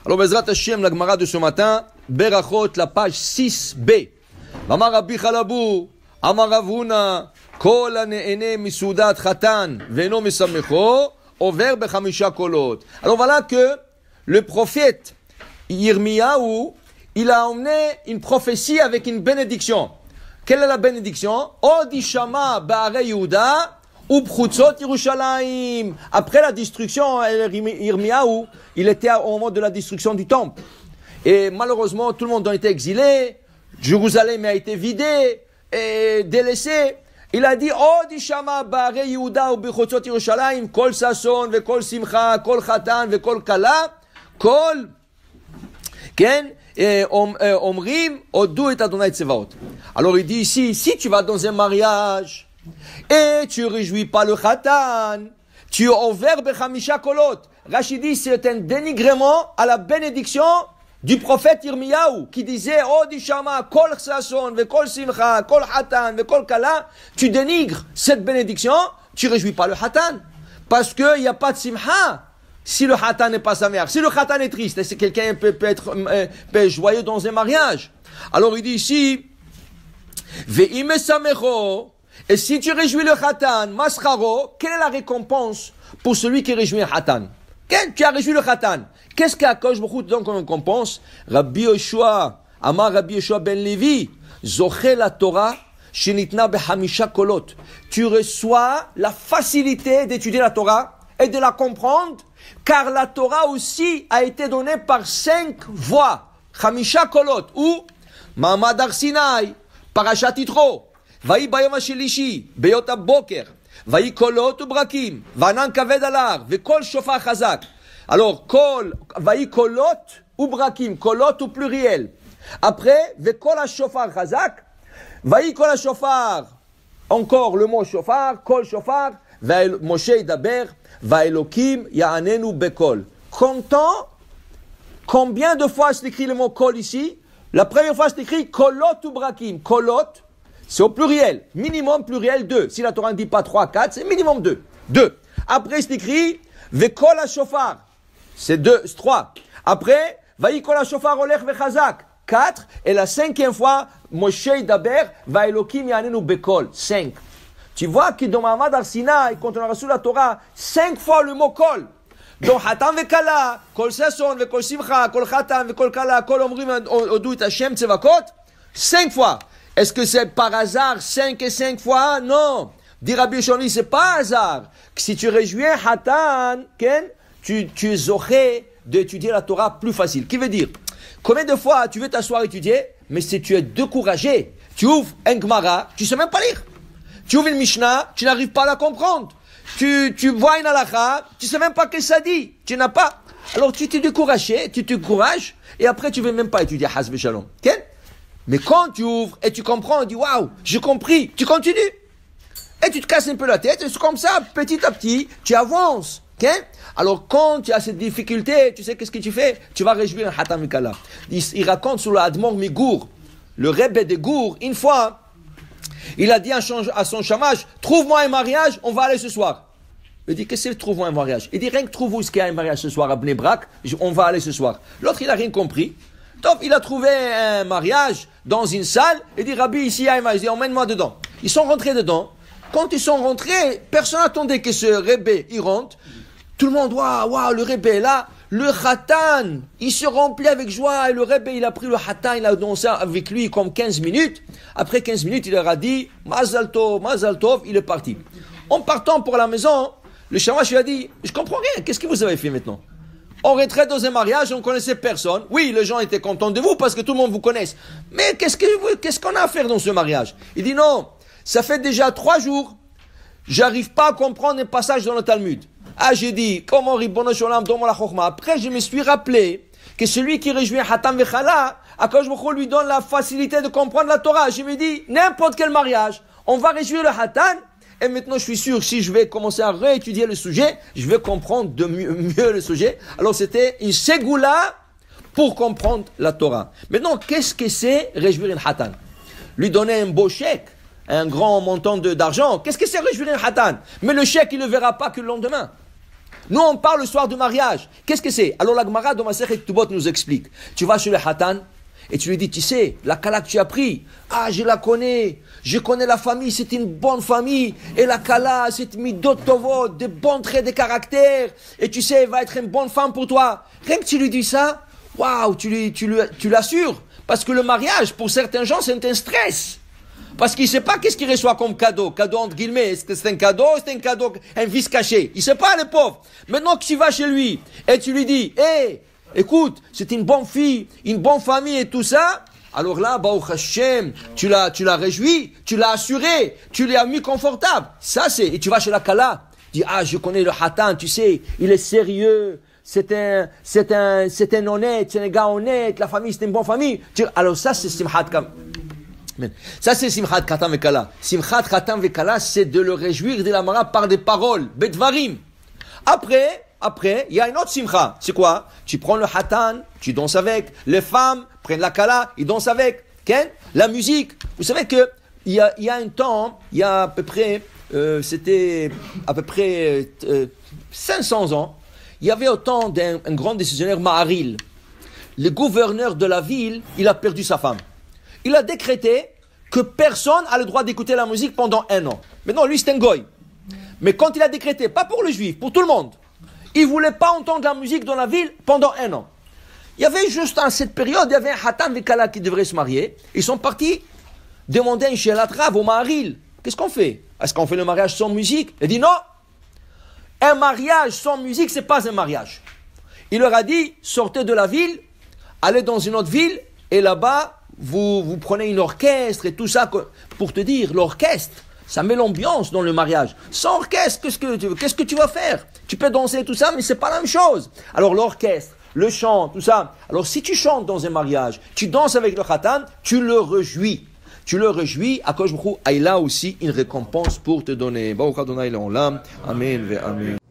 Alors, Bezrat Hashem, la Gemara de ce matin, Berachot, la page 6b. Amar Rabbi Chalabou, Amar Ravuna, Kol hane'ene misoudat chatan, ve'eno mesamecho, over bechamisha kolot. Alors voilà que le prophète Yirmiyahu, il a emmené une prophétie avec une bénédiction. Quelle est la bénédiction? Odishama ba'are Yehuda, ubchutzot Yerushalayim. Après la destruction, Yirmiyahu, il était au moment de la destruction du temple. Et malheureusement, tout le monde a été exilé. Jérusalem a été vidée et délaissée. Il a dit, Odishama ba'are Yehuda, ubchutzot Yerushalayim, kol sason, ve'kol simcha, kol chatan, ve'kol kala, kol, ken, omrim, odu et Adonai Tsevaot. Alors il dit ici, si tu vas dans un mariage, et tu réjouis pas le khatan, tu es over bechamisha kolot. Rachid dit, c'est un dénigrement à la bénédiction du prophète Yirmiyahu, qui disait, Odishama, kol sason, ve kol simcha, kol khatan, ve kol kala. Tu dénigres cette bénédiction, tu réjouis pas le khatan. Parce qu'il n'y a pas de simcha. Si le khatan n'est pas sa mère, si le khatan est triste, est-ce que quelqu'un peut être joyeux dans un mariage? Alors il dit ici, ve'ime samecho, et si tu réjouis le khatan, mascharo, quelle est la récompense pour celui qui réjouit un khatan? Tu as réjoui le khatan. Qu'est-ce qu'Akadosh Baruch Hu donne comme récompense? Rabbi Yoshua, Amar Rabbi Yoshua ben Levi, zoché la Torah, shenitna behamisha kolot. Tu reçois la facilité d'étudier la Torah et de la comprendre, car la Torah aussi a été donnée par 5 voix. Hamisha kolot, ou Ma'amad Har Sinai, Parashat Yitro, Vayi bayom hashelishi, beyot haboker, Vayi kolot ubrakim, Vanan kaved alar, Vekol shofar chazak. Alors, Vayi kolot ubrakim, kolot au pluriel. Après, Vekol shofar chazak, Vayi kol shofar, encore le mot shofar, kol shofar, Moshe Daber, Vaelokim Ya'anenu Bekol. Comptant combien de fois c'est écrit le mot kol ici? La première fois c'est écrit kolot ou brakim. Kolot, c'est au pluriel. Minimum pluriel 2. Si la Torah ne dit pas 3, 4, c'est minimum 2. 2. Après c'est écrit Vekol HaShofar. C'est 2, 3. Après, Vaïkol HaShofar Olech Vechazak. 4. Et la 5e fois, Moshe Daber, Vaelokim Ya'anenu Bekol. 5. Tu vois que dans Ma'amad Har Sinai, quand on a reçu la Torah, 5 fois le mot kol. Donc, Hatan vekala, kol sason, vekol simcha, kol Hatan, vekol kala, kol omrim, odu et Hashem tzevakot. 5 fois. Est-ce que c'est par hasard 5 et 5 fois? Non. Dit Rabbi Shoni, c'est pas hasard. Si tu réjouis Hatan, Ken, tu es zoché d'étudier la Torah plus facile. Qui veut dire, combien de fois tu veux t'asseoir étudier, mais si tu es découragé, tu ouvres un Gemara, tu sais même pas lire. Tu ouvres une Mishnah, tu n'arrives pas à la comprendre. Tu vois une halakha, tu ne sais même pas ce que ça dit. Tu n'as pas. Alors tu t'es découragé, tu te décourages, et après tu ne veux même pas étudier Hasbe Shalom. Okay? Mais quand tu ouvres et tu comprends, tu dis waouh, j'ai compris, tu continues. Et tu te casses un peu la tête, et c'est comme ça, petit à petit, tu avances. Okay? Alors quand tu as cette difficulté, tu sais qu'est-ce que tu fais? Tu vas réjouir un Hatam Mikala. Il raconte sur le Admor Migour, le Rebbe de Gour, une fois, il a dit à son chamage, trouve-moi un mariage, on va aller ce soir. Il dit, qu'est-ce que c'est, trouve-moi un mariage? Il dit, rien que trouve-moi ce qu'il y a un mariage ce soir à Bnei Brak, on va aller ce soir. L'autre, il n'a rien compris. Donc, il a trouvé un mariage dans une salle, il dit, Rabbi, ici, il y a un mariage, il dit, emmène-moi dedans. Ils sont rentrés dedans. Quand ils sont rentrés, personne n'attendait que ce Rebbe, il rentre. Tout le monde, waouh, le Rebbe est là. Le Khatan, il se remplit avec joie, et le Rebbe, il a pris le Khatan, il a dansé avec lui comme 15 minutes. Après 15 minutes, il leur a dit, Mazal Tov, il est parti. En partant pour la maison, le shamash lui a dit, je comprends rien, qu'est-ce que vous avez fait maintenant? On rentrait dans un mariage, on connaissait personne. Oui, les gens étaient contents de vous parce que tout le monde vous connaisse. Mais qu'est-ce qu'on a à faire dans ce mariage? Il dit non, ça fait déjà 3 jours, j'arrive pas à comprendre un passage dans le Talmud. Ah, j'ai dit, comment Ribbono Sholem donne la Chokhma. Après, je me suis rappelé que celui qui réjouit Hatam Vechala, Akadosh Baruch Hu lui donne la facilité de comprendre la Torah. Je me dis, n'importe quel mariage, on va réjouir le Hatan, et maintenant je suis sûr, si je vais commencer à réétudier le sujet, je vais comprendre de mieux le sujet. Alors c'était une ségoula pour comprendre la Torah. Maintenant, qu'est-ce que c'est réjouir un Hatan? Lui donner un beau chèque, un grand montant d'argent. Qu'est-ce que c'est réjouir un Hatan? Mais le chèque, il ne le verra pas que le lendemain. Nous, on parle le soir du mariage. Qu'est-ce que c'est? Alors la Gemara dans Masechet Ketubot nous explique. Tu vas chez le Hatan et tu lui dis, tu sais, la Kala que tu as pris, je la connais. Je connais la famille, c'est une bonne famille. Et la Kala, c'est midot tovot, de bons traits de caractère. Et tu sais, elle va être une bonne femme pour toi. Rien que tu lui dis ça, waouh, tu l'assures. Parce que le mariage, pour certains gens, c'est un stress. Parce qu'il ne sait pas qu'est-ce qu'il reçoit comme cadeau. Cadeau entre guillemets. Est-ce que c'est un cadeau ou c'est un cadeau, un vice caché? Il ne sait pas, le pauvre. Maintenant que tu vas chez lui et tu lui dis, écoute, c'est une bonne fille, une bonne famille et tout ça. Alors là, Baruch Hashem, tu l'as réjoui, tu l'as assuré, tu l'as mis confortable. Ça c'est, et tu vas chez la Kala. Tu dis, je connais le Hatan, tu sais, il est sérieux. C'est un honnête, c'est un gars honnête, la famille c'est une bonne famille. Alors ça c'est Simchat Kam. Ça c'est Simchat Khatan Vekala. Simchat Khatan Vekala, c'est de le réjouir de la Mara par des paroles, Bedvarim. Après, il y a une autre Simcha. C'est quoi? Tu prends le Hatan, tu danses avec. Les femmes prennent la Kala, ils dansent avec. La musique. Vous savez que il y a un temps, il y a à peu près, c'était à peu près 500 ans, il y avait au temps d'un grand décisionnaire Maharil. Le gouverneur de la ville, il a perdu sa femme. Il a décrété que personne a le droit d'écouter la musique pendant 1 an. Maintenant, lui, c'est un goy. Mais quand il a décrété, pas pour les juifs, pour tout le monde, il ne voulait pas entendre la musique dans la ville pendant 1 an. Il y avait juste à cette période, il y avait un Hatan Vekala qui devrait se marier. Ils sont partis demander un Shelat Rav au Maharil. Qu'est-ce qu'on fait? Est-ce qu'on fait le mariage sans musique? Il dit non. Un mariage sans musique, ce n'est pas un mariage. Il leur a dit, sortez de la ville, allez dans une autre ville, et là-bas, vous prenez une orchestre et tout ça. Pour te dire, l'orchestre, ça met l'ambiance dans le mariage. Sans orchestre, qu'est-ce que tu vas faire? Tu peux danser tout ça, mais c'est pas la même chose. Alors l'orchestre, le chant, tout ça. Alors si tu chantes dans un mariage, tu danses avec le Khatan, tu le réjouis. Tu le réjouis, à cause de il a aussi une récompense pour te donner. Baruch Adonai Le'olam. Amen ve Amen.